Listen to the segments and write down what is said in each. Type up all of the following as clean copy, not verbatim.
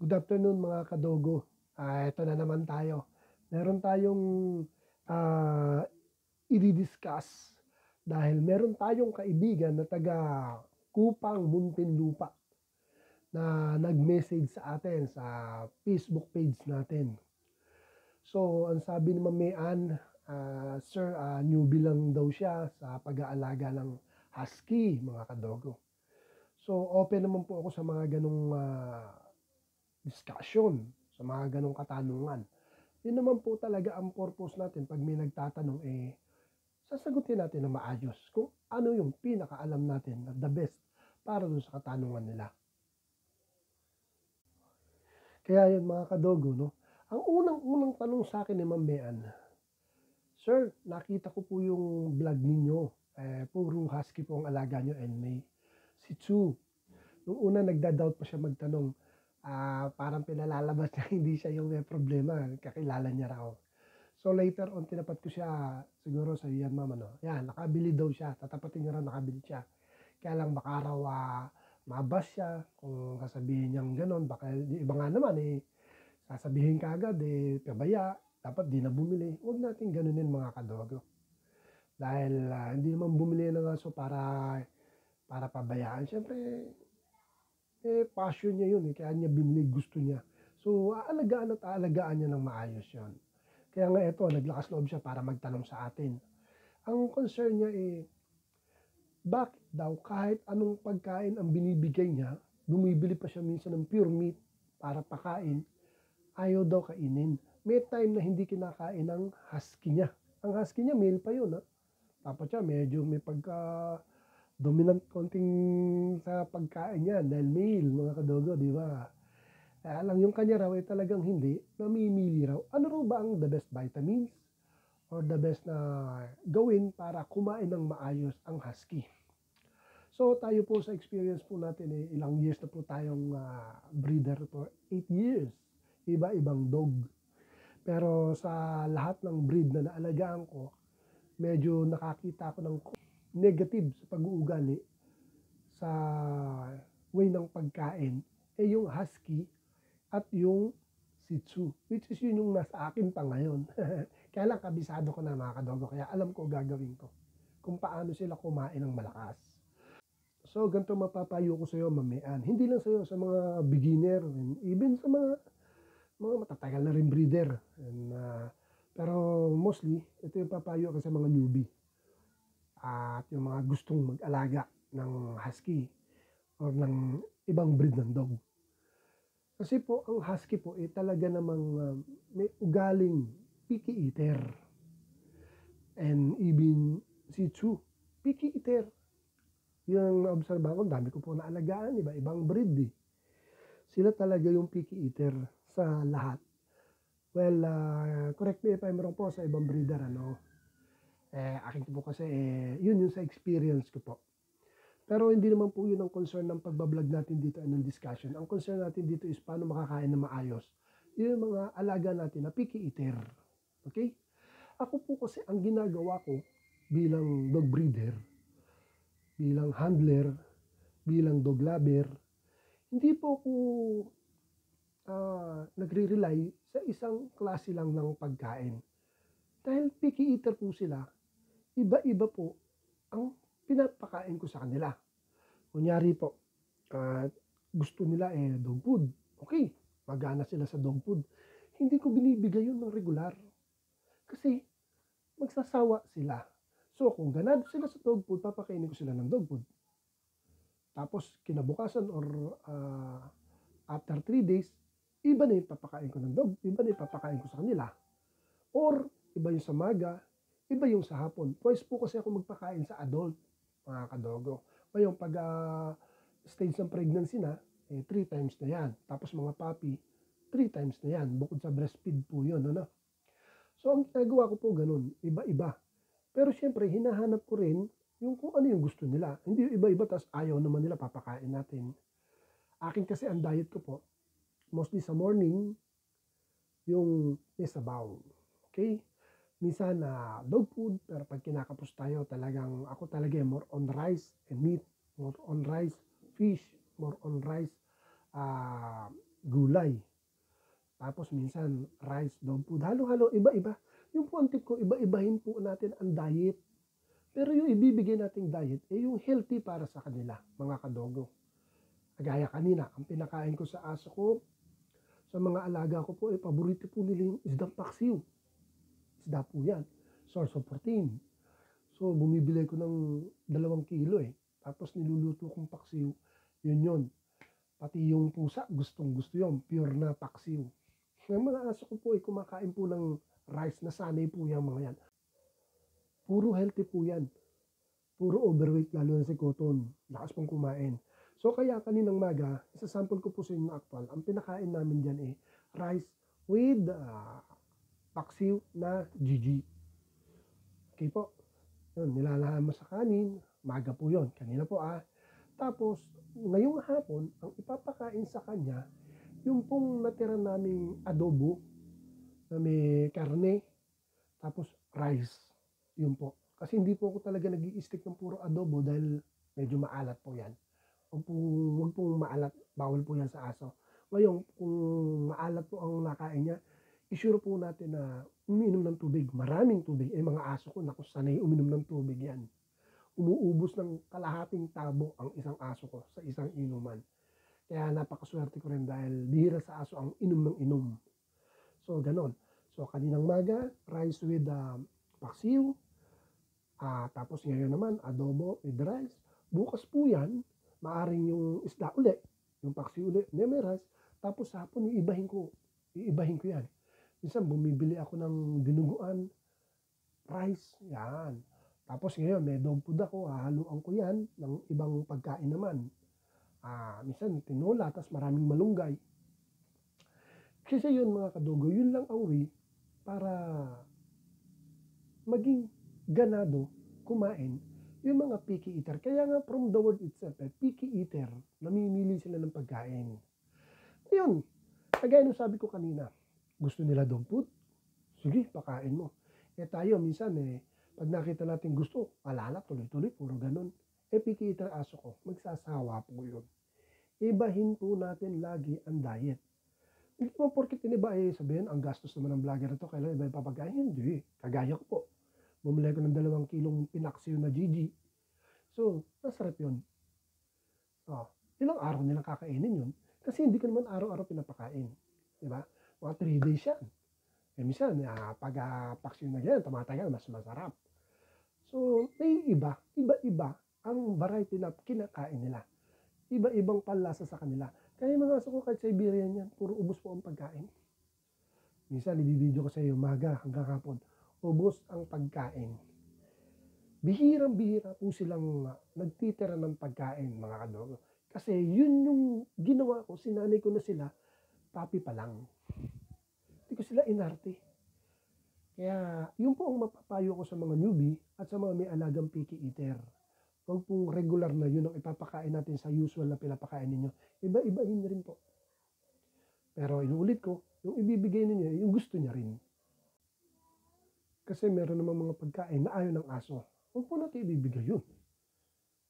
Good afternoon mga kadogo. Ito na naman tayo. Meron tayong ah, i-discuss dahil meron tayong kaibigan na taga Kupang Muntinlupa na nag-message sa atin sa Facebook page natin. So, ang sabi ni Ma'am Mayan, Sir, newbie lang daw siya sa pag-aalaga ng husky, mga kadogo. So, open naman po ako sa mga ganong discussion, sa mga ganong katanungan. Yun naman po talaga ang purpose natin pag may nagtatanong, sasagutin natin na maayos kung ano yung pinakaalam natin na the best para dun sa katanungan nila. Kaya yun mga kadogo, no? Ang unang-unang tanong sa akin ni Ma'am Mean, Sir, nakita ko po yung vlog ninyo. Puro husky po ang alaga nyo and may si Chu. Nung una nagda-doubt pa siya magtanong, parang pinalalabas niya hindi siya yung may problema, kakilala niya raw. So later on, tinapat ko siya siguro sa yan mama, no? Yan, nakabili daw siya, tatapatin niya raw nakabili siya. Kaya lang baka raw mabas siya kung sasabihin niyang ganon, baka iba nga naman sasabihin ka agad pabaya, dapat di na bumili. Huwag natin ganunin mga kadogo. Dahil hindi naman bumili ng aso para pabayaan. Siyempre, passion niya yun kaya niya binili, gusto niya. So, aalagaan at aalagaan niya ng maayos yun. Kaya nga ito, naglakas loob siya para magtanong sa atin. Ang concern niya bakit daw kahit anong pagkain ang binibigay niya, bumibili pa siya minsan ng pure meat para pakain, ayaw daw kainin. May time na hindi kinakain ng husky niya. Ang husky niya, male pa yun. Tapos siya, medyo may dominant konting sa pagkain niya dahil male, mga kadogo, di ba? Kaya lang yung kanya raw ay talagang hindi, namimili raw. Ano raw ba ang the best vitamins or the best na gawin para kumain ng maayos ang husky? So tayo po sa experience po natin, ilang years na po tayong breeder for 8 years. Iba-ibang dog. Pero sa lahat ng breed na naalagaan ko, medyo nakakita ko ng negative sa pag-uugali sa way ng pagkain, yung husky at yung Shih Tzu, which is yun yung nasa akin pa ngayon. Kaya lang kabisado ko na mga kadogo, kaya alam ko gagawin ko kung paano sila kumain ng malakas. So, ganito mapapayo ko sa iyo, mamian. Hindi lang sa iyo, sa mga beginner, and even sa mga matatagal na rin breeder. Pero mostly, ito yung papayo ko sa mga newbie. At yung mga gustong mag-alaga ng husky or ng ibang breed ng dog. Kasi po, ang husky po talaga namang may ugaling picky eater. And even Shih Tzu, picky eater. Yung na-observe ko, dami ko po naalagaan, iba-ibang breed. Sila talaga yung picky eater sa lahat. Well, correct me if I'm wrong po sa ibang breeder, akin po kasi, yun yung sa experience ko po. Pero hindi naman po yun ang concern ng pagbablog natin dito and ng discussion. Ang concern natin dito is paano makakain na maayos. Yun yung mga alaga natin na picky eater. Okay? Ako po kasi ang ginagawa ko bilang dog breeder, bilang handler, bilang dog lover, hindi po ako nagre-rely sa isang klase lang ng pagkain. Dahil picky eater po sila, iba-iba po ang pinapakain ko sa kanila. Kunyari po, gusto nila dog food. Okay, magana sila sa dog food. Hindi ko binibigay yun ng regular. Kasi magsasawa sila. So kung ganado sila sa dog food, papakainin ko sila ng dog food. Tapos kinabukasan or after 3 days, iba na yung papakain ko ng dog, iba na yung papakain ko sa kanila. Or iba yung sa maga, iba yung sa hapon. Twice po kasi ako magpakain sa adult, mga kadogo. Ngayon, pag stage ng pregnancy na, 3 times na yan. Tapos mga puppy, 3 times na yan. Bukod sa breastfeed po yun, ano? So, ang ginagawa ko po ganun, iba-iba. Pero siyempre, hinahanap ko rin yung kung ano yung gusto nila. Hindi yung iba-iba, tas ayaw naman nila, papakain natin. Akin kasi ang diet ko po, mostly sa morning, yung may sabaw. Okay? Minsan dog food, pero pag kinakapos tayo, ako talaga more on rice and meat, more on rice, fish, more on rice, gulay. Tapos minsan rice, dog food, halo-halo, iba-iba. Yung po ang tip ko, iba-ibahin po natin ang diet. Pero yung ibibigay nating diet, yung healthy para sa kanila, mga kadogo. Kagaya kanina, ang pinakain ko sa aso ko, sa mga alaga ko po, paborito po nila yung isdang paksiw. Isda po yan. Source of protein. So, bumibili ko ng 2 kilo eh. Tapos niluluto kong paksiw. Yun. Pati yung pusa, gustong gusto yun. Pure na paksiw. Yung mga aso ko po ay kumakain po ng rice. Nasanay po yung mga yan. Puro healthy po yan. Puro overweight, lalo na si Cotton. Lakas pong kumain. So kaya kaninang maga, isasample ko po sa inyo na actual. Ang pinakain namin dyan rice with paksiw na GG. Okay po. Yun, nilalahan mo sa kanin. Maga po yon. Kanina po Tapos, ngayong hapon, ang ipapakain sa kanya, yung pong natira naming adobo na may karne, tapos rice. Yun po. Kasi hindi po ako talaga nag-i-stick ng puro adobo dahil medyo maalat po yan. Huwag pong maalat, bawal po yan sa aso. Ngayon, kung maalat po ang nakain niya, isure po natin na umiinom ng tubig, maraming tubig. Mga aso ko, naku, sanay uminom ng tubig yan. Umuubos ng kalahating tabo ang isang aso ko sa isang inuman. Kaya napakaswerte ko rin dahil bihira sa aso ang inom ng inom. So, ganon. So, kaninang maga, rice with paksiw. Tapos ngayon naman, adobo with rice. Bukas po yan, maaring yung isda uli, yung paksiw uli, may rice. Tapos hapon, iibahin ko yan. Minsan bumibili ako ng dinuguan, rice, yan. Tapos ngayon, may dog food ako, hahaluan ko yan ng ibang pagkain naman. Minsan tinola, tapos maraming malunggay. Kasi yun mga kadugo, yun lang ang way para maging ganado kumain yung mga picky eater. Kaya nga from the word itself, picky eater, namimili sila ng pagkain. Ayun, kagaya nung sabi ko kanina, gusto nila dog food? Sige, pakain mo. Tayo minsan pag nakita natin gusto, alala, tuloy-tuloy, puro ganun. Picky eater aso ko, magsasawa po yun. Ibahin po natin lagi ang diet. Hindi mo porkit iniba sabihin, ang gastos naman ng vlogger na to, kailan iba yung papagkain? Hindi. Kagaya ko po. Bumili ko ng 2 kilong pinaksiw na GG. So, masarap yun. Ilang araw nilang kakainin yun. Kasi hindi ko naman araw-araw pinapakain. Diba? Mga 3 days yan. Minsan, pag paksiw na yan, tumatagal, mas masarap. So, may iba-iba ang variety na kinakain nila. Iba-ibang panlasa sa kanila. Kaya mga aso ko kahit Siberian yan, puro ubos po ang pagkain. Minsan, ibibideo ko sa iyo, umaga hanggang hapon, ubos ang pagkain. Bihirang-bihira po silang nagtitira ng pagkain, mga kadogo. Kasi yun yung ginawa ko, sinanay ko na sila, papi pa lang. Hindi ko sila inarte. Kaya yun po ang mapapayo ko sa mga newbie at sa mga may alagang picky eater. Huwag pong regular na yun ang ipapakain natin sa usual na pinapakain ninyo. Iba-ibahin rin po. Pero inuulit ko, yung ibibigay ninyo, yung gusto niya rin. Kasi meron namang mga pagkain na ayaw ng aso. Huwag po natin ibibigay yun.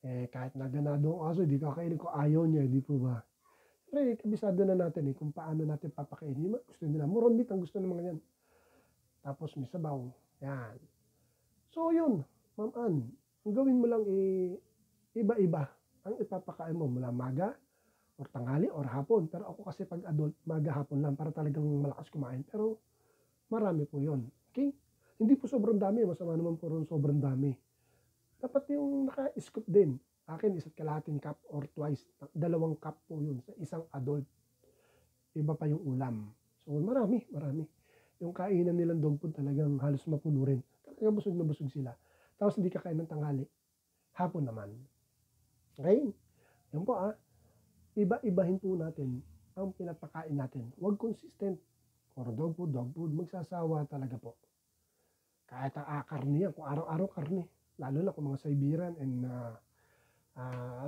Kahit na ganado ang aso, di kakainin ko, ayaw niya, di po ba? Pero kabisado na natin kung paano natin papakainin. Gusto nila, moron meat ang gusto ng mga yan. Tapos may sabaw. Yan. So yun, Ma'am Ann, ang gawin mo lang iba-iba ang ipapakain mo mula maga or tanghali or hapon. Pero ako kasi pag adult, maga hapon lang para talagang malakas kumain. Pero marami po yun. Okay? Hindi po sobrang dami. Masama naman po rin sobrang dami. Dapat yung naka-scoop din. Akin, 1 kalahating cup or twice. 2 cup po yun sa isang adult. Iba pa yung ulam. So marami. Yung kainan nilang dog food talagang halos mapuno rin. Talagang busog na busog sila. Tapos hindi kakain ng tanghali. Hapon naman. Okay? Yan po Iba-ibahin po natin ang pinapakain natin. Huwag consistent. Or dog food. Magsasawa talaga po. Kahit karne yan. Kung araw-araw karne. Lalo na kung mga Siberian and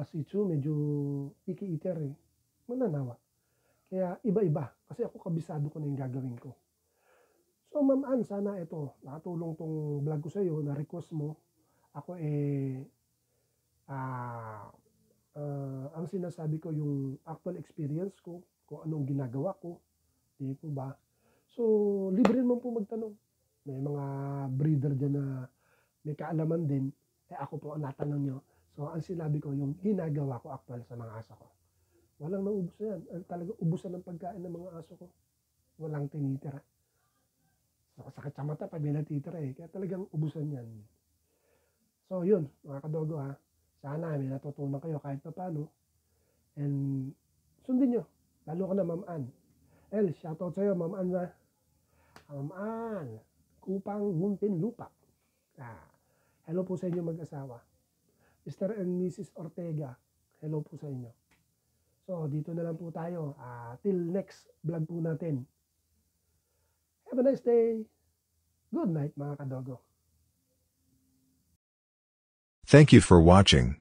Shih Tzu, medyo picky eater mananawa. Kaya iba-iba. Kasi ako kabisado ko na yung gagawin ko. So Ma'am Ann, sana ito, nakatulong tong vlog ko sa iyo, na request mo. Ako ang sinasabi ko yung actual experience ko kung anong ginagawa ko, di po ba? So, libre naman po magtanong. May mga breeder dyan na may kaalaman din, eh ako po ang natanong nyo. So, ang sinabi ko, yung ginagawa ko actual sa mga aso ko. Walang naubos na yan. Talaga ubusan ng pagkain ng mga aso ko. Walang tinitira. So, sakit sa mata pag may natitira eh. Kaya talagang ubusan yan. So, yun, mga kadogo ha. Sana may natutunan kayo kahit pa paano. And sundin nyo. Lalo ka na, Ma'am Ann. El, shoutout sa'yo, Ma'am Ann na. Ma'am Ann, Kupang Muntinlupa. Hello po sa inyo mag-asawa. Mr. and Mrs. Ortega, hello po sa inyo. So, dito na lang po tayo. Till next vlog po natin. Have a nice day. Good night, mga kadogo. Thank you for watching.